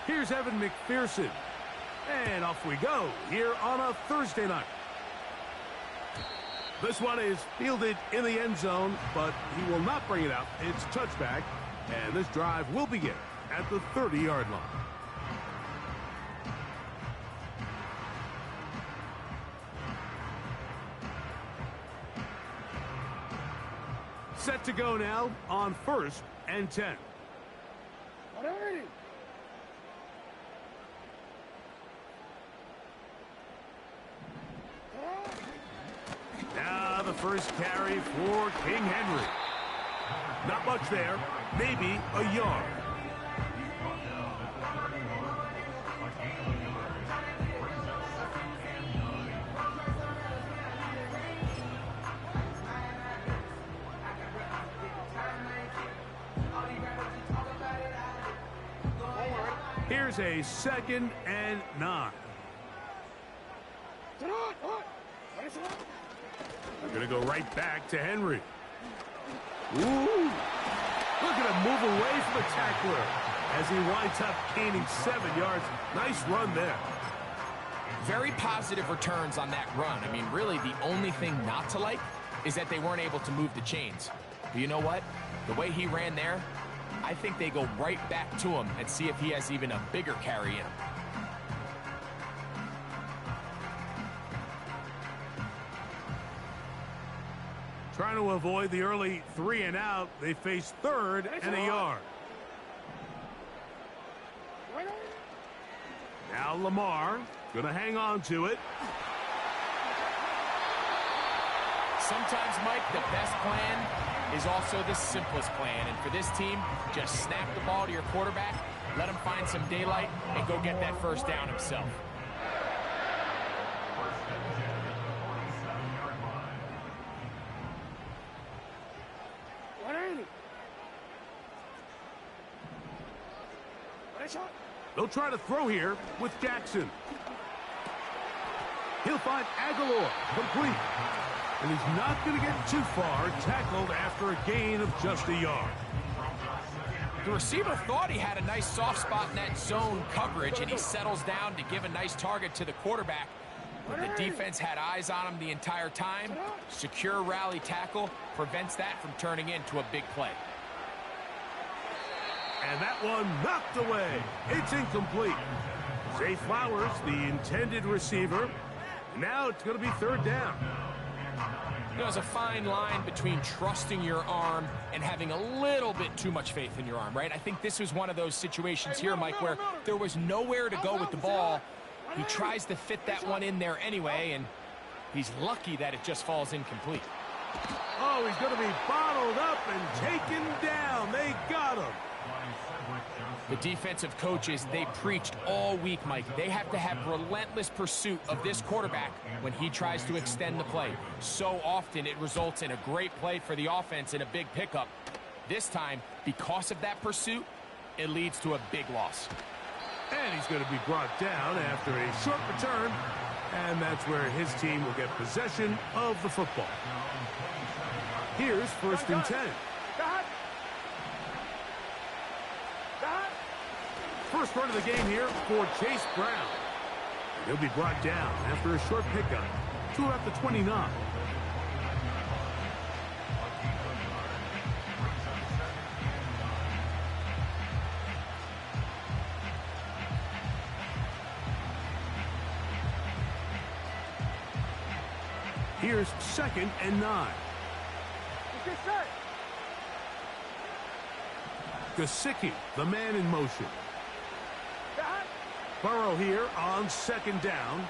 Here's Evan McPherson. And off we go here on a Thursday night. This one is fielded in the end zone, but he will not bring it out. It's touchback, and this drive will begin at the 30-yard line. Set to go now on 1st and 10. Now the first carry for King Henry. Not much there, maybe a yard. Here's a 2nd and 9. They're going to go right back to Henry. Ooh! Look at him move away from the tackler as he winds up gaining 7 yards. Nice run there. Very positive returns on that run. I mean, really, the only thing not to like is that they weren't able to move the chains. But you know what? The way he ran there, I think they go right back to him and see if he has even a bigger carry in him. Trying to avoid the early 3 and out. They face 3rd and a yard. Now Lamar going to hang on to it. Sometimes, Mike, the best plan is also the simplest plan. And for this team, just snap the ball to your quarterback, let him find some daylight, and go get that first down himself. They'll try to throw here with Jackson. He'll find Aguilar complete. And he's not going to get too far, tackled after a gain of just a yard. The receiver thought he had a nice soft spot in that zone coverage, and he settles down to give a nice target to the quarterback. But the defense had eyes on him the entire time. Secure rally tackle prevents that from turning into a big play. And that one knocked away. It's incomplete. Zay Flowers, the intended receiver. Now it's going to be 3rd down. There's a fine line between trusting your arm and having a little bit too much faith in your arm, right? I think this was one of those situations here, Mike, where there was nowhere to go with the ball. He tries to fit that one in there anyway, and he's lucky that it just falls incomplete. Oh, he's going to be bottled up and taken down. They got him. The defensive coaches, they preached all week, Mike. They have to have relentless pursuit of this quarterback when he tries to extend the play. So often it results in a great play for the offense and a big pickup. This time, because of that pursuit, it leads to a big loss. And he's going to be brought down after a short return. And that's where his team will get possession of the football. Here's 1st and 10. First run of the game here for Chase Brown. He'll be brought down after a short pickup to about the 29. Here's 2nd and 9. Gesicki, the man in motion. Burrow here on 2nd down.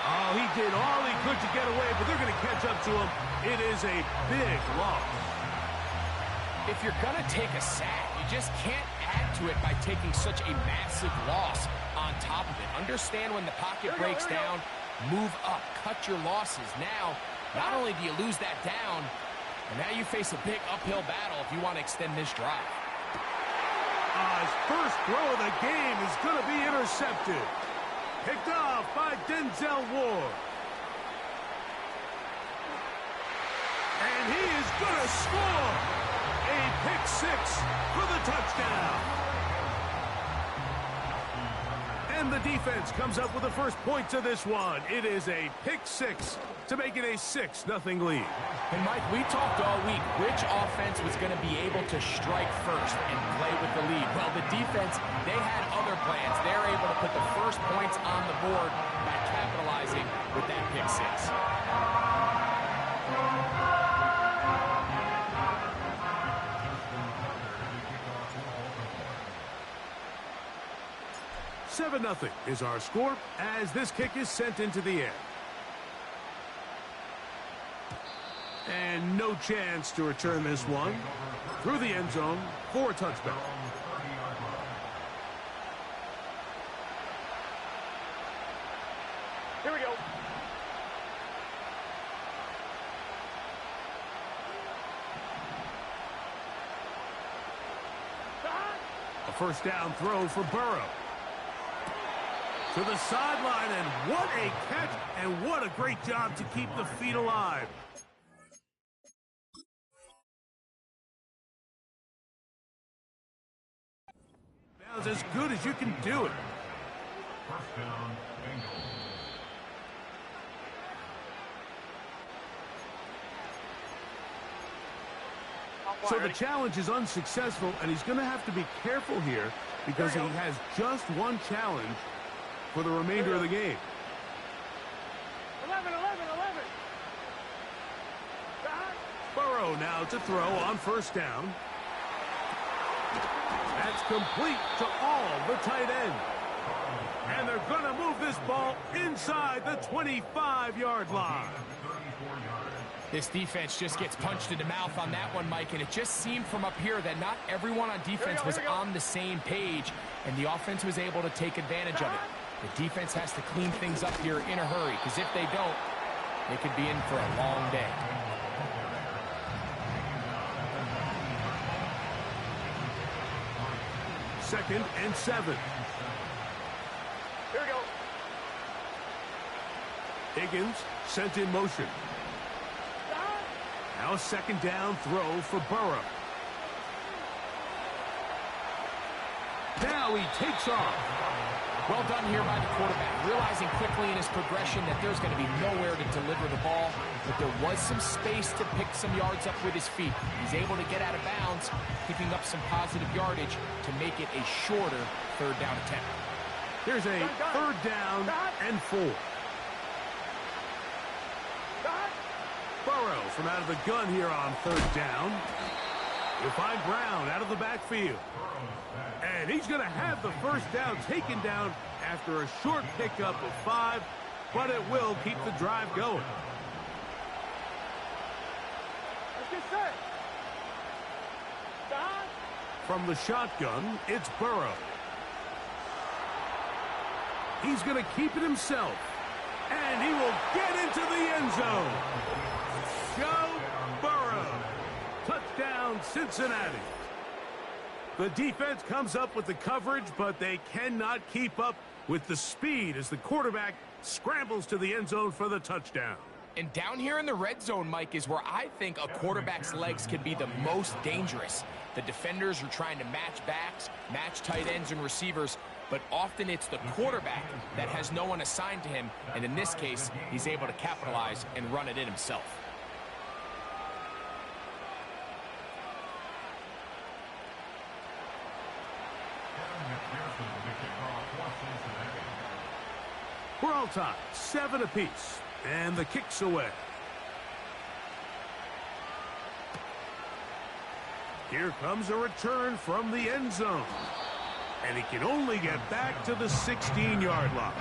Oh, he did all he could to get away, but they're going to catch up to him. It is a big loss. If you're going to take a sack, you just can't add to it by taking such a massive loss on top of it. Understand when the pocket breaks down, move up, cut your losses. Now, not only do you lose that down, but now you face a big uphill battle if you want to extend this drive. His first throw of the game is going to be intercepted. Picked off by Denzel Ward. And he is going to score. A pick 6 for the touchdown. And the defense comes up with the first point to this one. It is a pick six to make it a 6-0 lead. And Mike, we talked all week which offense was going to be able to strike first and play with the lead. Well, the defense, they had other plans. They're able to put the first points on the board by capitalizing with that pick six. 7-0 is our score as this kick is sent into the air. And no chance to return this one through the end zone for a touchback. Here we go. A first down throw for Burrow. To the sideline, and what a catch, and what a great job to keep the feet alive. Now as good as you can do it. First down, Bengals. So the challenge is unsuccessful, and he's going to have to be careful here because he has just one challenge for the remainder of the game. 11. Burrow now to throw on first down. That's complete to all the tight ends. And they're going to move this ball inside the 25-yard line. This defense just gets punched in the mouth on that one, Mike, and it just seemed from up here that not everyone on defense was on the same page, and the offense was able to take advantage of it. The defense has to clean things up here in a hurry, because if they don't, they could be in for a long day. Second and 7. Here we go. Higgins sent in motion. Now a second down throw for Burrow. Now he takes off. Well done here by the quarterback, realizing quickly in his progression that there's going to be nowhere to deliver the ball, but there was some space to pick some yards up with his feet. He's able to get out of bounds, picking up some positive yardage to make it a shorter third down attempt. Here's a third down and 4. Burrow from out of the gun here on third down. You'll find Brown out of the backfield. And he's going to have the first down taken down after a short pickup of 5, but it will keep the drive going. Let's get set. From the shotgun, it's Burrow. He's going to keep it himself. And he will get into the end zone. Joe Burrow. Touchdown, Cincinnati. The defense comes up with the coverage, but they cannot keep up with the speed as the quarterback scrambles to the end zone for the touchdown. And down here in the red zone, Mike, is where I think a quarterback's legs can be the most dangerous. The defenders are trying to match backs, match tight ends and receivers, but often it's the quarterback that has no one assigned to him, and in this case, he's able to capitalize and run it in himself. We're all tied, 7 apiece, and the kick's away. Here comes a return from the end zone. And he can only get back to the 16-yard line.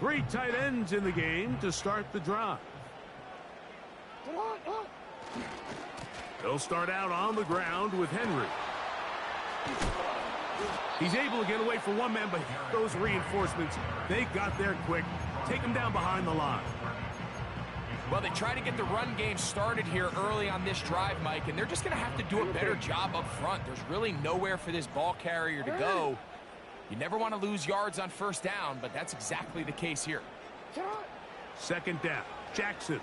Three tight ends in the game to start the drive. They'll start out on the ground with Henry. He's able to get away from one man, but those reinforcements, they got there quick. Take him down behind the line. Well, they try to get the run game started here early on this drive, Mike, and they're just going to have to do a better job up front. There's really nowhere for this ball carrier to go. You never want to lose yards on first down, but that's exactly the case here. Second down, Jackson.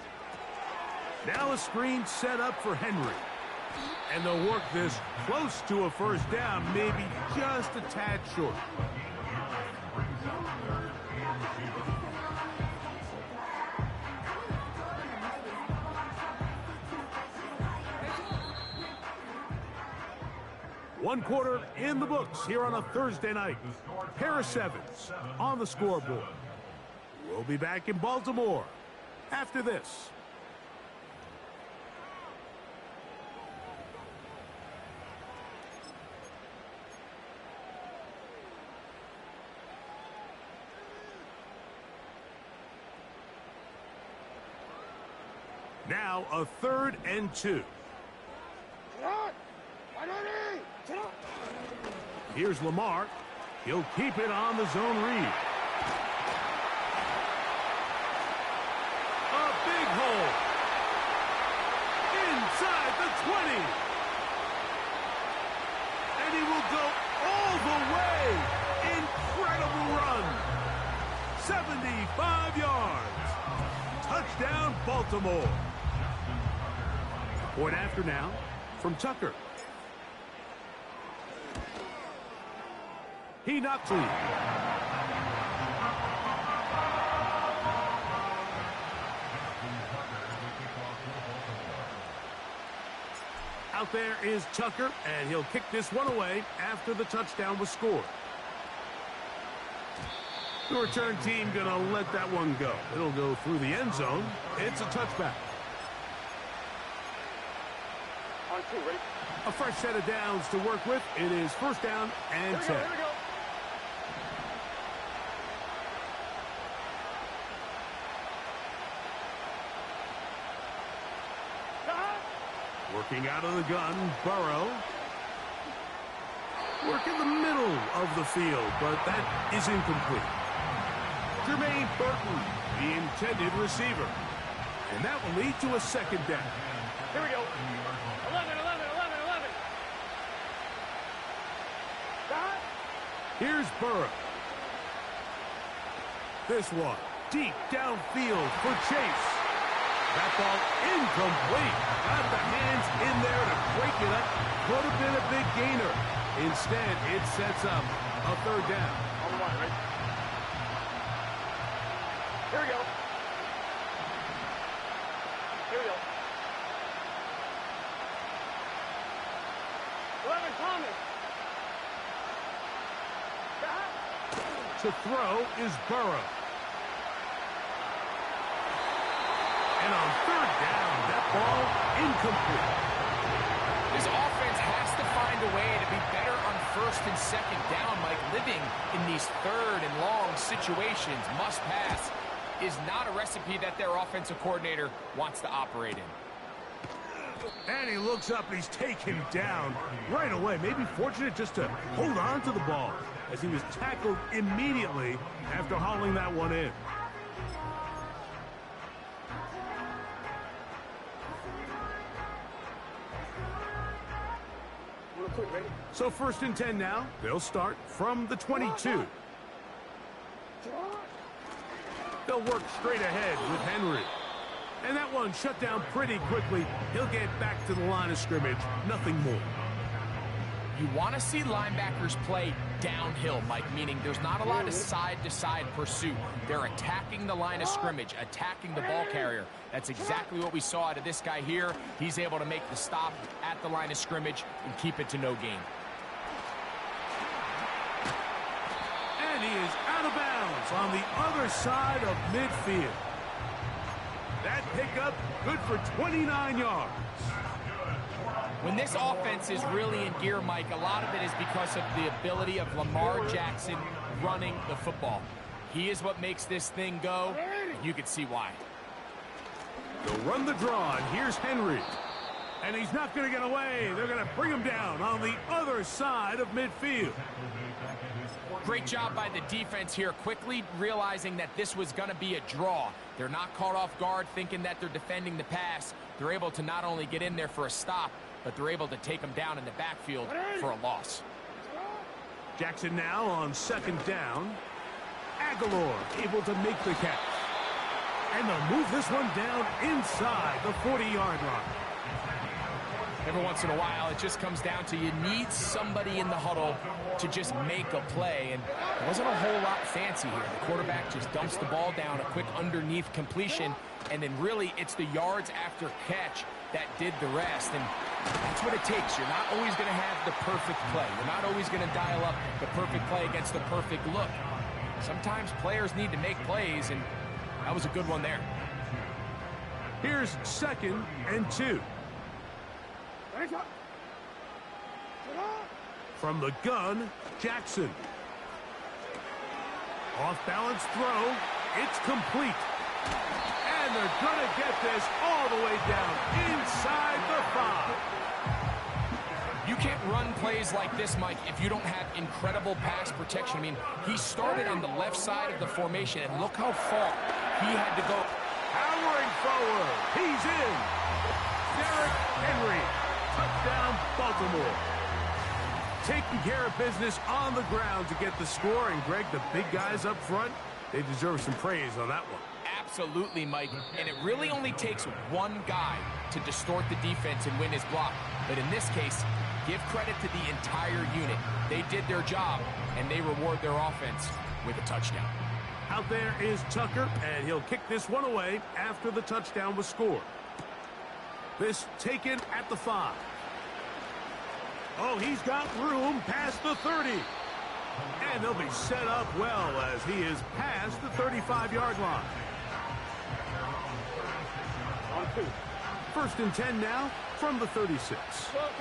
Now a screen set up for Henry. And they'll work this close to a first down, maybe just a tad short. One quarter in the books here on a Thursday night. Pair of sevens on the scoreboard. We'll be back in Baltimore after this. Now a 3rd and 2. Here's Lamar. He'll keep it on the zone read. A big hole. Inside the 20. And he will go all the way. Incredible run. 75 yards. Touchdown, Baltimore. Point after now from Tucker. He knocks lead. Out there is Tucker, and he'll kick this one away after the touchdown was scored. The return team going to let that one go. It'll go through the end zone. It's a touchback. On 2, ready? A fresh set of downs to work with. It is first down and 10. Here we go. Working out of the gun, Burrow. Work in the middle of the field, but that is incomplete. Jermaine Burton, the intended receiver. And that will lead to a second down. Here we go. 11. Here's Burrow. This one, deep downfield for Chase. That ball incomplete. Got the hands in there to break it up. Could have been a big gainer. Instead, it sets up a third down. On the line, right? Here we go. Here we go. 11, Thomas. To throw is Burrow. And on third down, that ball incomplete. This offense has to find a way to be better on first and second down, Mike. Living in these third and long situations, must pass, is not a recipe that their offensive coordinator wants to operate in. And he looks up, and he's taken down right away. Maybe fortunate just to hold on to the ball as he was tackled immediately after hauling that one in. So 1st and 10 now. They'll start from the 22. They'll work straight ahead with Henry. And that one shut down pretty quickly. He'll get back to the line of scrimmage. Nothing more. You want to see linebackers play downhill, Mike, meaning there's not a lot of side-to-side pursuit. They're attacking the line of scrimmage, attacking the ball carrier. That's exactly what we saw out of this guy here. He's able to make the stop at the line of scrimmage and keep it to no gain. And he is out of bounds on the other side of midfield. That pickup good for 29 yards. When this offense is really in gear, Mike, a lot of it is because of the ability of Lamar Jackson running the football. He is what makes this thing go, and you can see why. They'll run the draw, and here's Henry. And he's not going to get away. They're going to bring him down on the other side of midfield. Great job by the defense here, quickly realizing that this was going to be a draw. They're not caught off guard thinking that they're defending the pass. They're able to not only get in there for a stop, but they're able to take him down in the backfield for a loss. Jackson now on 2nd down. Aguilar able to make the catch. And they'll move this one down inside the 40-yard line. Every once in a while, it just comes down to you need somebody in the huddle to just make a play, and it wasn't a whole lot fancy here. The quarterback just dumps the ball down, a quick underneath completion, and then really it's the yards after catch that did the rest, and that's what it takes. You're not always going to have the perfect play. You're not always going to dial up the perfect play against the perfect look. Sometimes players need to make plays, and that was a good one there. Here's 2nd and 2. From the gun, Jackson. Off-balance throw. It's complete. And they're going to get this all the way down inside the 5. You can't run plays like this, Mike, if you don't have incredible pass protection. I mean, he started on the left side of the formation, and look how far he had to go. Powering forward. He's in. Derrick Henry. Touchdown, Baltimore. Taking care of business on the ground to get the score. And, Greg, the big guys up front, they deserve some praise on that one. Absolutely, Mike. And it really only takes one guy to distort the defense and win his block. But in this case, give credit to the entire unit. They did their job, and they reward their offense with a touchdown. Out there is Tucker, and he'll kick this one away after the touchdown was scored. This taken at the 5. Oh, he's got room past the 30. And they'll be set up well as he is past the 35-yard line. On 2. 1st and 10 now from the 36. 12.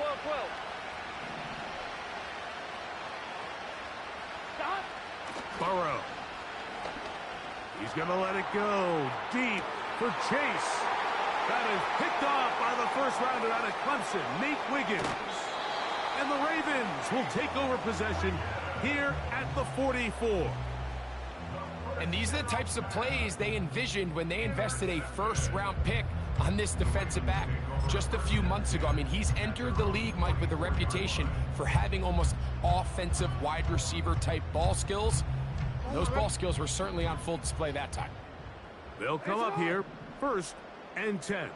Stop. Burrow. He's going to let it go deep for Chase. That is picked off by the first rounder out of Clemson, Nate Wiggins. And the Ravens will take over possession here at the 44. And these are the types of plays they envisioned when they invested a first-round pick on this defensive back just a few months ago. I mean, he's entered the league, Mike, with a reputation for having almost offensive wide receiver type ball skills. Those ball skills were certainly on full display that time. They'll come up here 1st and 10.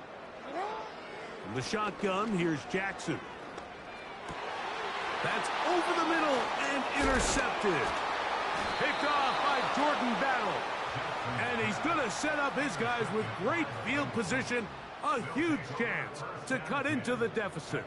From the shotgun, here's Jackson. That's over the middle and intercepted. Picked off by Jordan Battle. And he's going to set up his guys with great field position. A huge chance to cut into the deficit.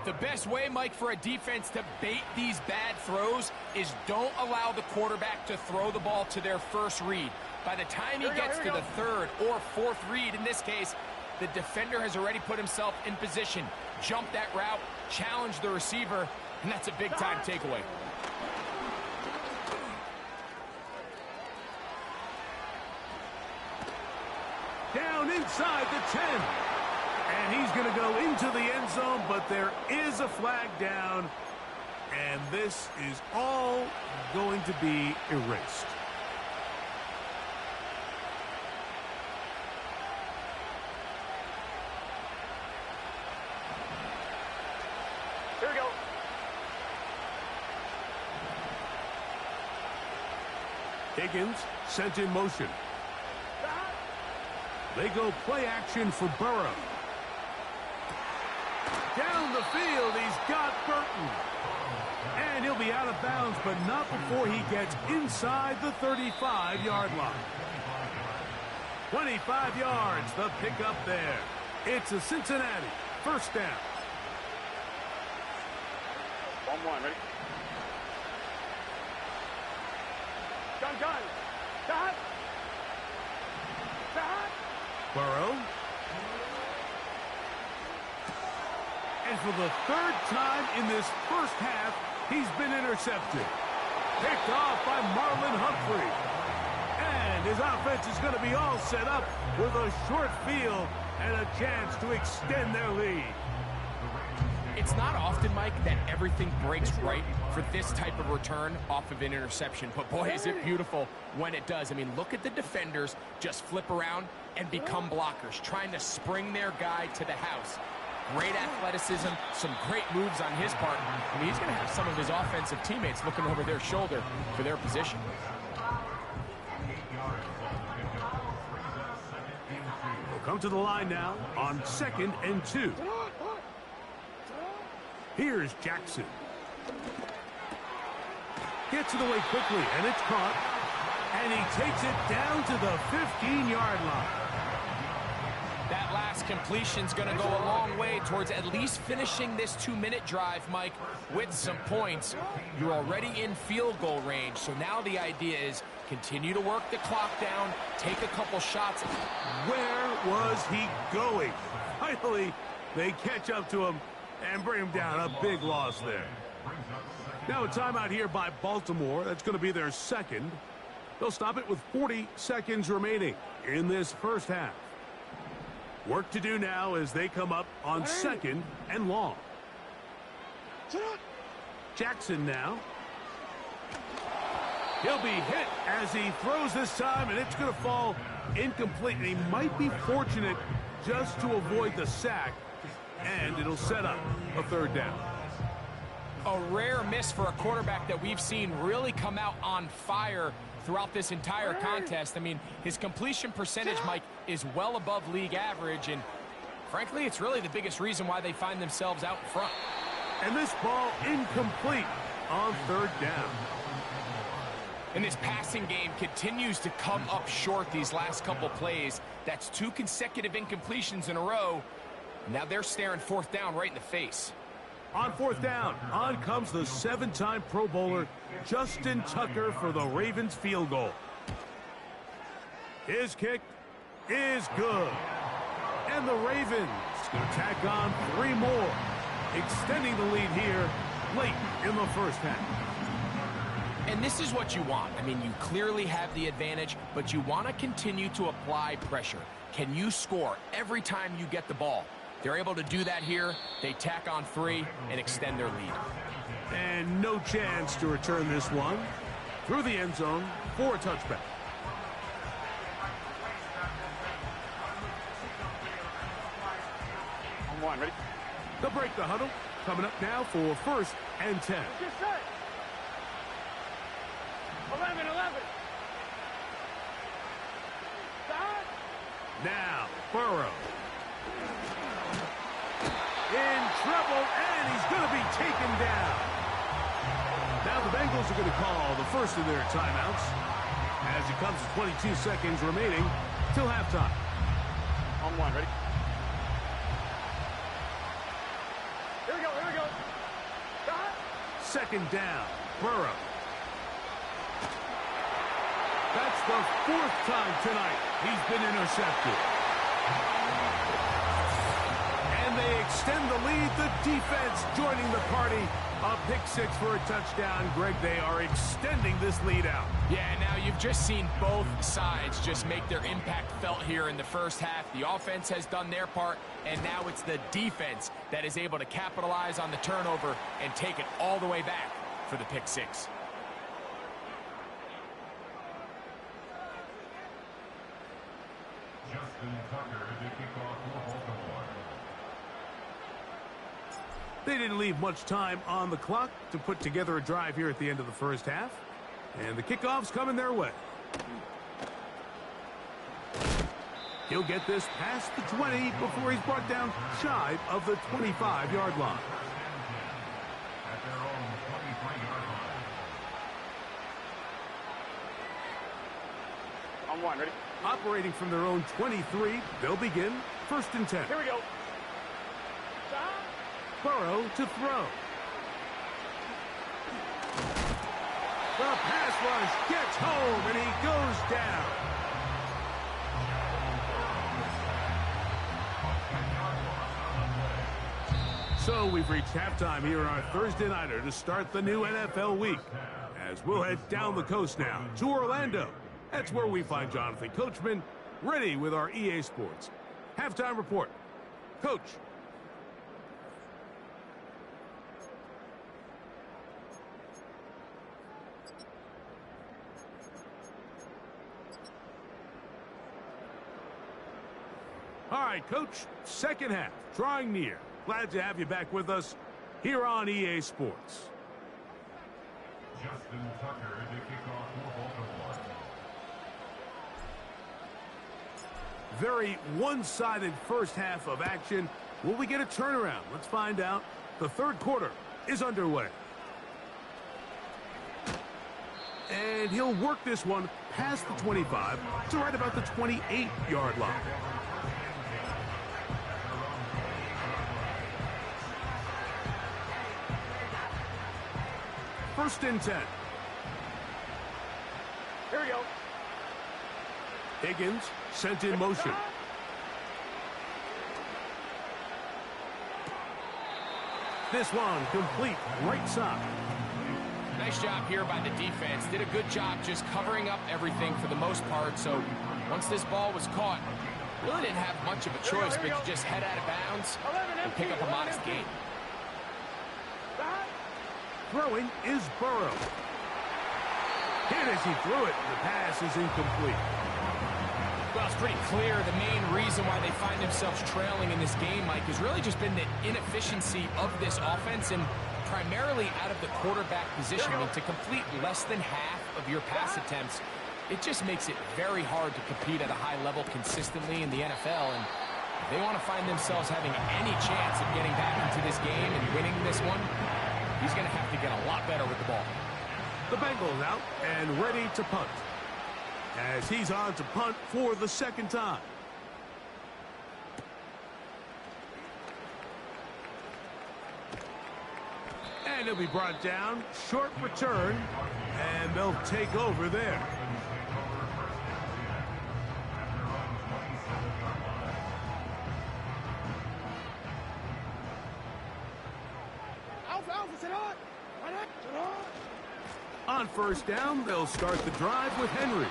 The best way, Mike, for a defense to bait these bad throws is don't allow the quarterback to throw the ball to their first read. By the time he gets to the 3rd or 4th read, in this case, the defender has already put himself in position. Jump that route, challenge the receiver, and that's a big-time takeaway. Down inside the 10. And he's going to go into the end zone, but there is a flag down. And this is all going to be erased. Here we go. Higgins sent in motion. They go play action for Burrow. Down the field, he's got Burton. And he'll be out of bounds, but not before he gets inside the 35-yard line. 25 yards, the pickup there. It's a Cincinnati 1st down. 1-1, ready? Gun. Stop. Burrow. And for the 3rd time in this first half, he's been intercepted. Picked off by Marlon Humphrey. And his offense is going to be all set up with a short field and a chance to extend their lead. It's not often, Mike, that everything breaks right for this type of return off of an interception. But, boy, is it beautiful when it does. I mean, look at the defenders just flip around and become blockers, trying to spring their guy to the house. Great athleticism, some great moves on his part. I mean, he's going to have some of his offensive teammates looking over their shoulder for their position. come to the line now on 2nd and 2. Here's Jackson. Gets it away quickly, and it's caught. And he takes it down to the 15-yard line. That last completion's going to go a long way towards at least finishing this 2-minute drive, Mike, with some points. You're already in field goal range, so now the idea is continue to work the clock down, take a couple shots. Where was he going? Finally, they catch up to him and bring him down. A big loss there. Now a timeout here by Baltimore. That's going to be their second. They'll stop it with 40 seconds remaining in this first half. Work to do now as they come up on 2nd and long. Jackson now. He'll be hit as he throws this time, and it's going to fall incomplete. And he might be fortunate just to avoid the sack, and it'll set up a 3rd down. A rare miss for a quarterback that we've seen really come out on fire throughout this entire contest. I mean, his completion percentage, Mike, is well above league average, and frankly, it's really the biggest reason why they find themselves out in front. And this ball incomplete on 3rd down. And this passing game continues to come up short these last couple plays. That's 2 consecutive incompletions in a row. Now they're staring 4th down right in the face. On 4th down, on comes the 7-time Pro Bowler, Justin Tucker, for the Ravens field goal. His kick is good. And the Ravens going to tack on 3 more, extending the lead here late in the first half. And this is what you want. I mean, you clearly have the advantage, but you want to continue to apply pressure. Can you score every time you get the ball? They're able to do that here. They tack on 3 and extend their lead. And no chance to return this one through the end zone for a touchback. On 1, ready? They'll break the huddle. Coming up now for 1st and 10. Just set. 11. Stop. Now, Burrow. In trouble, and he's going to be taken down. Now the Bengals are going to call the first of their timeouts as it comes to 22 seconds remaining till halftime. On 1, ready? Here we go. Stop. 2nd down, Burrow. That's the 4th time tonight he's been intercepted. And they extend the lead. The defense joining the party. A pick 6 for a touchdown. Greg, they are extending this lead out. Yeah, now you've just seen both sides just make their impact felt here in the first half. The offense has done their part, and now it's the defense that is able to capitalize on the turnover and take it all the way back for the pick 6. Justin Tucker to kick off for Baltimore. They didn't leave much time on the clock to put together a drive here at the end of the first half. And the kickoff's coming their way. He'll get this past the 20 before he's brought down shy of the 25-yard line. At their own 23-yard line. On 1, ready? Operating from their own 23, they'll begin 1st and 10. Here we go. Stop. Burrow to throw. The pass rush gets home, and he goes down. So we've reached halftime here on our Thursday nighter to start the new NFL week. As we'll head down the coast now to Orlando. That's where we find Jonathan Coachman ready with our EA Sports halftime report. Coach. All right, Coach, second half, drawing near. Glad to have you back with us here on EA Sports. Justin Tucker to kick off for Baltimore. Very one-sided first half of action. Will we get a turnaround? Let's find out. The third quarter is underway. And he'll work this one past the 25 to right about the 28-yard line. First and 10. Here we go. Higgins sent in motion. This one complete right side. Nice job here by the defense. Did a good job just covering up everything for the most part. So once this ball was caught, really didn't have much of a choice but to just head out of bounds and pick up a modest gain. Throwing is Burrow. Hit as he threw it. The pass is incomplete. Well, it's pretty clear the main reason why they find themselves trailing in this game, Mike, has really just been the inefficiency of this offense and primarily out of the quarterback position. I mean, to complete less than half of your pass attempts, it just makes it very hard to compete at a high level consistently in the NFL. And if they want to find themselves having any chance of getting back into this game and winning this one, he's going to have to get a lot better with the ball. The Bengals out and ready to punt. As he's on to punt for the second time. And he'll be brought down. Short return. And they'll take over there. On first down, they'll start the drive with Henry.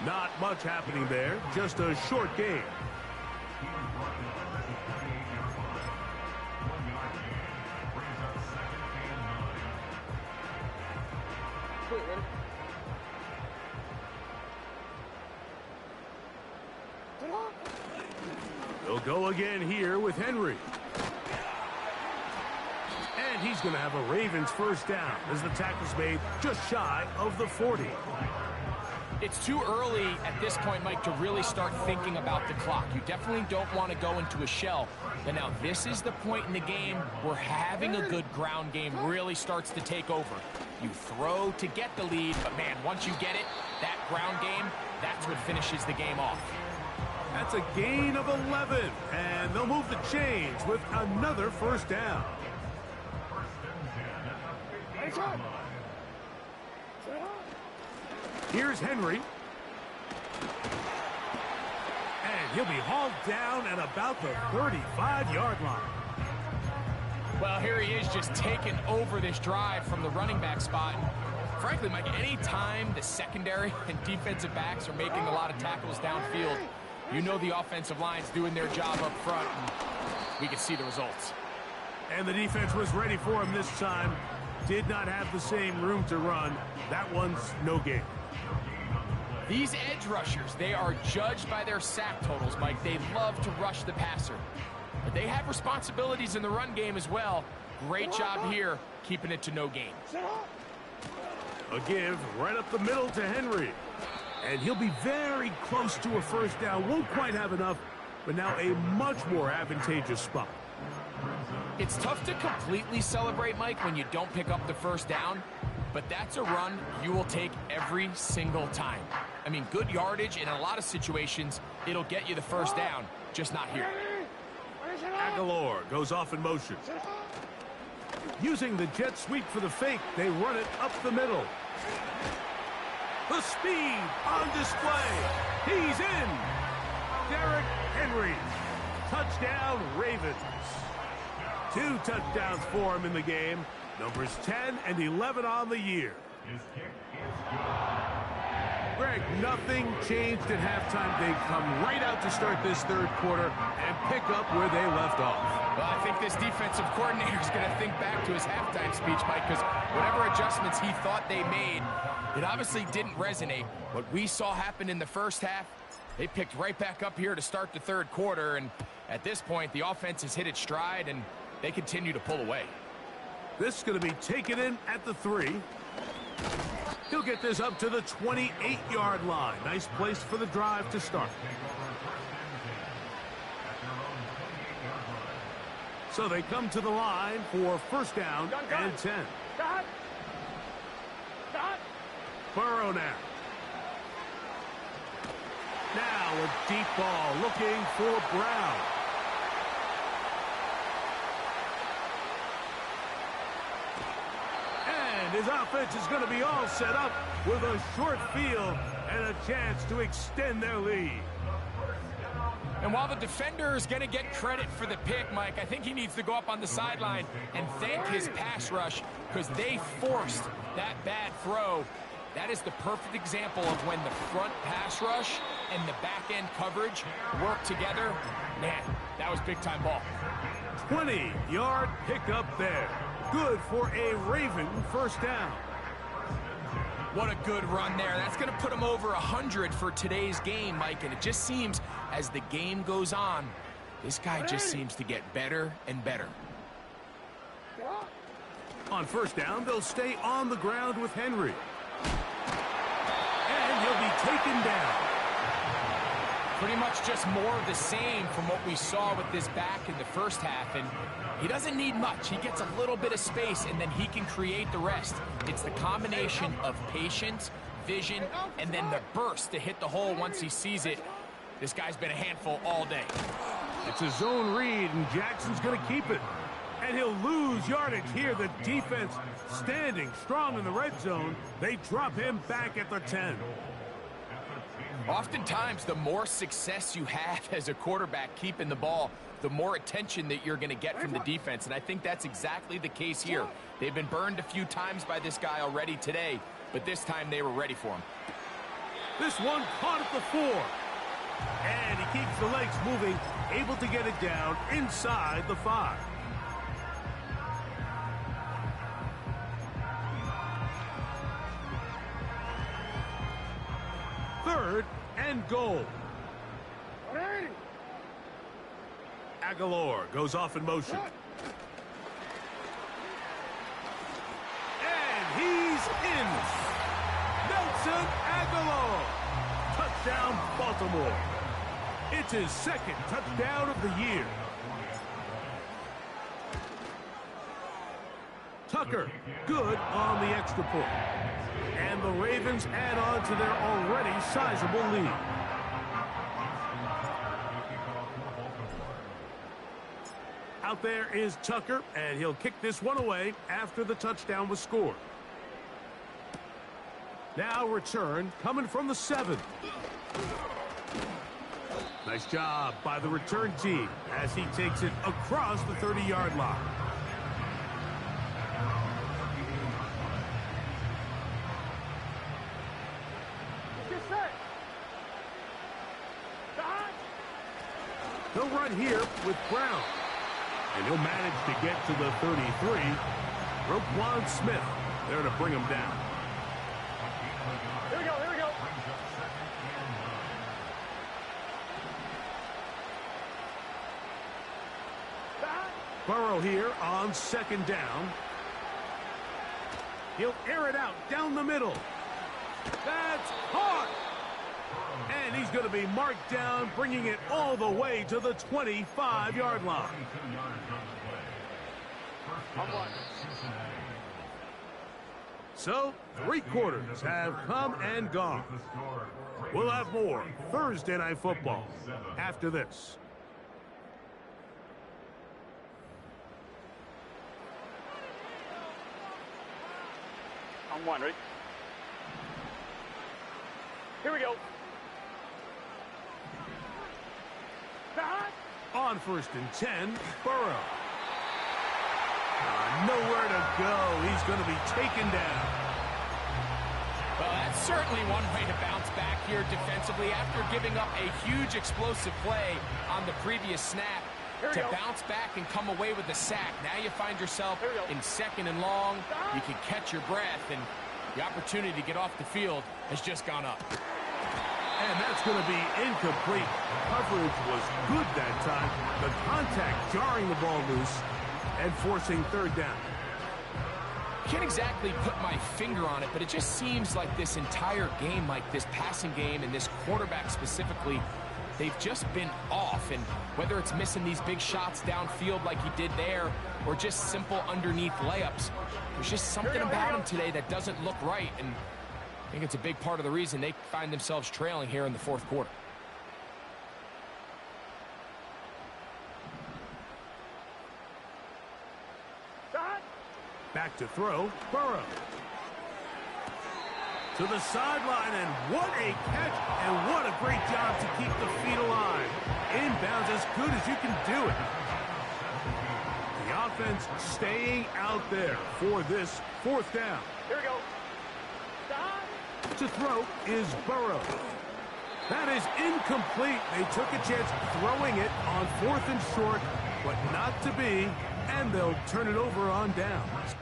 Not much happening there, just a short game. They'll go again here with Henry. And he's going to have a Ravens first down as the tackle's made just shy of the 40. It's too early at this point, Mike, to really start thinking about the clock. You definitely don't want to go into a shell. But now this is the point in the game where having a good ground game really starts to take over. You throw to get the lead, but man, once you get it, that ground game, that's what finishes the game off. That's a gain of 11, and they'll move the chains with another first down. Here's Henry. And he'll be hauled down at about the 35-yard line. Well, here he is just taking over this drive from the running back spot. And frankly, Mike, any time the secondary and defensive backs are making a lot of tackles downfield, you know the offensive line's doing their job up front, and we can see the results. And the defense was ready for him this time. Did not have the same room to run. That one's no gain. These edge rushers, they are judged by their sack totals, Mike. They love to rush the passer. But they have responsibilities in the run game as well. Great job here, keeping it to no gain. A give right up the middle to Henry. And he'll be very close to a first down. Won't quite have enough, but now a much more advantageous spot. It's tough to completely celebrate, Mike, when you don't pick up the first down, but that's a run you will take every single time. I mean, good yardage, and in a lot of situations, it'll get you the first down, just not here. Aguilar goes off in motion. Using the jet sweep for the fake, they run it up the middle. The speed on display. He's in. Derrick Henry. Touchdown, Ravens. 2 touchdowns for him in the game. Numbers 10 and 11 on the year. Greg, nothing changed at halftime. They come right out to start this third quarter and pick up where they left off. Well, I think this defensive coordinator is going to think back to his halftime speech, Mike, because whatever adjustments he thought they made, it obviously didn't resonate. What we saw happen in the first half, they picked right back up here to start the third quarter, and at this point, the offense has hit its stride, and they continue to pull away. This is going to be taken in at the 3. He'll get this up to the 28-yard line. Nice place for the drive to start. So they come to the line for first down and 10. Got. Got. Burrow now. Now a deep ball looking for Brown. And his offense is going to be all set up with a short field and a chance to extend their lead. And while the defender is going to get credit for the pick, Mike, I think he needs to go up on the sideline and thank his pass rush because they forced that bad throw. That is the perfect example of when the front pass rush and the back-end coverage work together. Man, that was big-time ball. 20-yard pickup there. Good for a Raven first down. What a good run there. That's going to put him over 100 for today's game, Mike. And it just seems as the game goes on, this guy just seems to get better and better. On first down, they'll stay on the ground with Henry. And he'll be taken down. Pretty much just more of the same from what we saw with this back in the first half. And he doesn't need much. He gets a little bit of space, and then he can create the rest. It's the combination of patience, vision, and then the burst to hit the hole once he sees it. This guy's been a handful all day. It's a zone read, and Jackson's going to keep it. And he'll lose yardage here. The defense standing strong in the red zone. They drop him back at the 10. Oftentimes, the more success you have as a quarterback keeping the ball, the more attention that you're going to get from the defense. And I think that's exactly the case here. They've been burned a few times by this guy already today, but this time they were ready for him. This one caught at the 4. And he keeps the legs moving, able to get it down inside the 5. Third and goal. Aguilar goes off in motion. And he's in. Nelson Aguilar. Touchdown, Baltimore. It's his second touchdown of the year. Tucker, good on the extra point. And the Ravens add on to their already sizable lead. Out there is Tucker, and he'll kick this one away after the touchdown was scored. Now return coming from the 7. Nice job by the return team as he takes it across the 30-yard line. He'll run here with Brown. And he'll manage to get to the 33. Roquan Smith there to bring him down. Here we go, here we go. Burrow here on second down. He'll air it out down the middle. That's caught. And he's going to be marked down, bringing it all the way to the 25-yard line. So, 3 quarters have come and gone. We'll have more Thursday Night Football after this. On 1, ready? Here we go. On first and 10, Burrow. Nowhere to go. He's going to be taken down. Well, that's certainly one way to bounce back here defensively after giving up a huge explosive play on the previous snap. To bounce back and come away with a sack. Now you find yourself in second and long. You can catch your breath, and the opportunity to get off the field has just gone up. And that's going to be incomplete. Coverage was good that time. The contact jarring the ball loose and forcing third down. Can't exactly put my finger on it, but it just seems like this entire game, like this passing game and this quarterback specifically, they've just been off. And whether it's missing these big shots downfield like he did there, or just simple underneath layups, there's just something about him today that doesn't look right. And I think it's a big part of the reason they find themselves trailing here in the fourth quarter. Back to throw, Burrow. To the sideline, and what a catch, and what a great job to keep the feet alive. Inbounds as good as you can do it. The offense staying out there for this fourth down. Here we go. Stop. To throw is Burrow. That is incomplete. They took a chance throwing it on 4th and short, but not to be, and they'll turn it over on downs.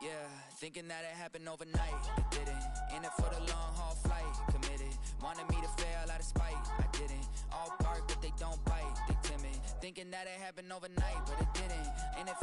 Yeah, thinking that it happened overnight, it didn't. In it for the long haul flight, committed. Wanted me to fail out of spite, I didn't. All bark but they don't bite, they timid. Thinking that it happened overnight, but it didn't. In it